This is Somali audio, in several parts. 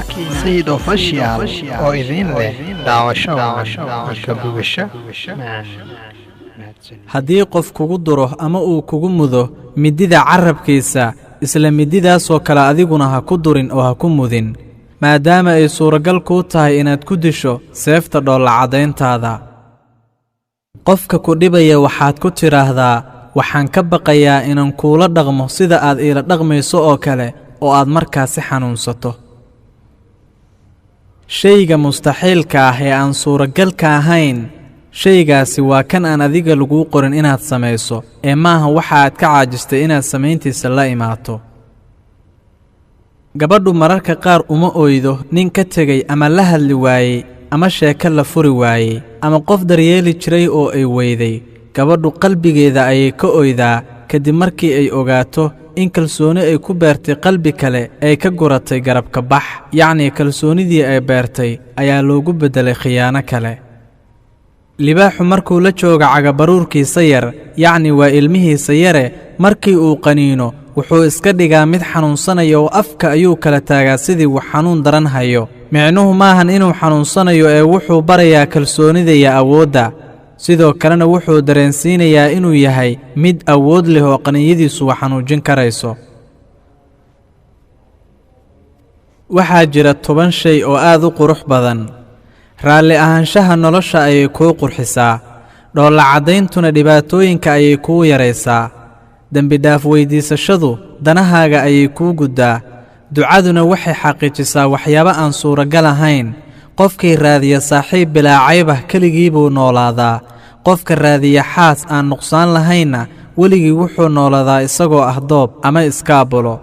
sayid official oo idin leh daawasho ka bugasho. haddii qof kugu duro ama uu kugu mudo midida carabkiisa isla mididaasoo kale adiguna ha ku durin oo ha ku mudin maadaama ay suuragal kuu tahay inaad ku disho seefta dhoolla-caddayntaada qofka ku dhibaya waxaad ku tidhaahdaa waxaan ka baqayaa inaan kuula dhaqmo sida aad iila dhaqmayso oo kale oo aad markaasi xanuunsato shayga mustaxiilka ah ee aan suuragalka ahayn shaygaasi waa kan aan adiga laguu qorin inaad samayso ee maaha waxa aad ka caajistay inaad samayntiisa la imaato gabadhu mararka qaar uma oydo nin ka tegey ama la hadli waayey ama sheeko la furi waayey ama qof daryeeli jiray oo ay weyday gabadhu qalbigeeda ayay ka oydaa kadib markii ay ogaato in kalsooni ay ku beertay qalbi kale ay ka guratay garabka bax yacnii kalsoonidii ay beertay ayaa loogu beddelay khiyaano kale libaaxu markuu la jooga cagabaruurkiisa yar yacni waa ilmihiisa yare markii uu qaniino wuxuu iska dhigaa mid xanuunsanaya oo afka ayuu kala taagaa sidii wax xanuun daran hayo micnuhu maahan inuu xanuunsanayo ee wuxuu barayaa kalsoonida iyo awoodda sidoo kalena wuxuu dareensiinayaa inuu yahay mid awood leh oo qaniyadiisu wax xanuujin karayso waxaa jira 10 shay oo aad u qurux badan raalli ahaanshaha nolosha ayay kuu qurxisaa dhoolla-caddayntuna dhibaatooyinka ayay kuu yaraysaa dembidhaaf weydiisashadu danahaaga ayay kuu guddaa ducaduna waxay xaqiijisaa waxyaabo aan suuragal ahayn qofkii raadiya saaxiib bilaa caybah keligii buu noolaadaa qofka raadiya xaas aan nuqsaan lahaynna weligii wuxuu noolaadaa isagoo ah doob ama iskaabulo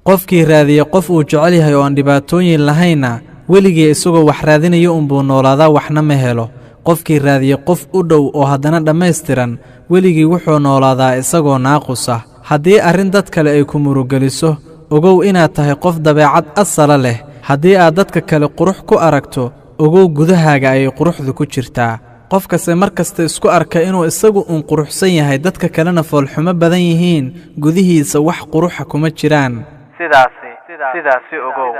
qofkii raadiya qof uu jecel yahay oo aan dhibaatooyin lahaynna weligii isagoo wax raadinaya unbuu noolaadaa waxna ma helo qofkii raadiya qof u dhow oo haddana dhammaystiran weligii wuxuu noolaadaa isagoo naaqus ah haddii arrin dad kale ay ku murugeliso ogow inaad tahay qof dabeecad asala leh haddii aad dadka kale qurux ku aragto ogow gudahaaga ayay quruxdu ku jirtaa qofkase mar kasta isku arka inuu isagu quruxsan yahay dadka kalena foolxumo badan yihiin gudihiisa wax quruxa kuma jiraan sidaasi ogow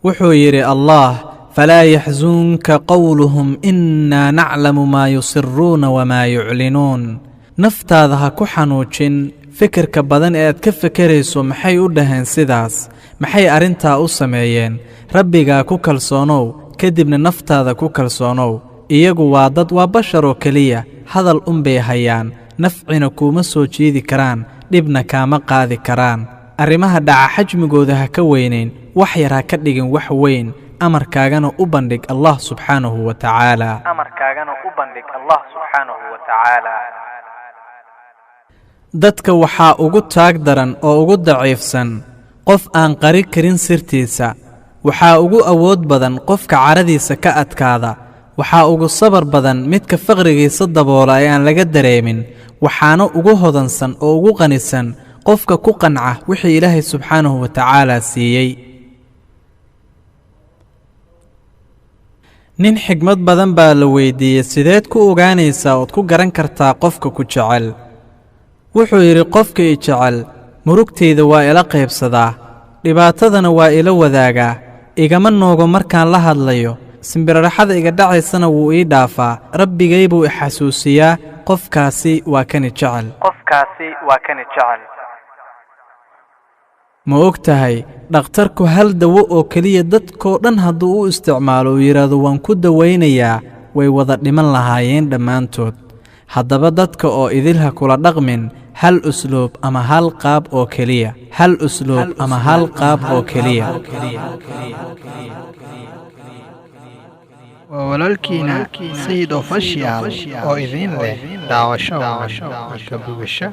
wuxuu yidhi allah falaa yaxsunka qowluhum innaa naclamu maa yusiruuna wamaa yuclinuun naftaada ha ku xanuujin fikirka badan ee aad ka fekerayso maxay u dhaheen sidaas maxay arrintaa u sameeyeen rabbigaa ku kalsoonow kadibna naftaada ku kalsoonow iyagu waa dad waa bashar oo keliya hadal unbay hayaan nafcina kuuma soo jiidi karaan dhibna kaama qaadi karaan arrimaha dhaca xajmigooda ha ka weynayn wax yar ha ka dhigin wax weyn amarkaagana u bandhig allah subxaanahu wa tacaala dadka waxaa ugu taag daran oo ugu daciifsan qof aan qari karin sirtiisa waxaa ugu awood badan qofka caradiisa ka adkaada waxaa ugu sabar badan midka faqrigiisa daboola ee aan laga dareemin waxaana ugu hodansan oo ugu qanisan qofka ku qanca wixii ilaahay subxaanahu wa tacaala siiyey nin xigmad badan baa la weydiiyey sideed ku ogaanaysaa ood ku garan kartaa qofka ku jecel wuxuu yidhi qofka i jecel murugtayda waa ila qaybsadaa dhibaatadana waa ila wadaagaa igama noogo markaan la hadlayo simbiraraxada iga dhacaysana wuu ii dhaafaa rabbigay buu i xasuusiyaa qofkaasi waa kani jecel ma og tahay dhakhtarku hal dawo oo keliya dadkoo dhan hadduu u isticmaalo uu yidhaahdo waan ku dawaynayaa way wada dhiman lahaayeen dhammaantood haddaba dadka oo idilha kula dhaqmin hal usluub ama hal qaab oo keliya waa walaalkiina sayid official oo idin leh daawasho ka bugasho.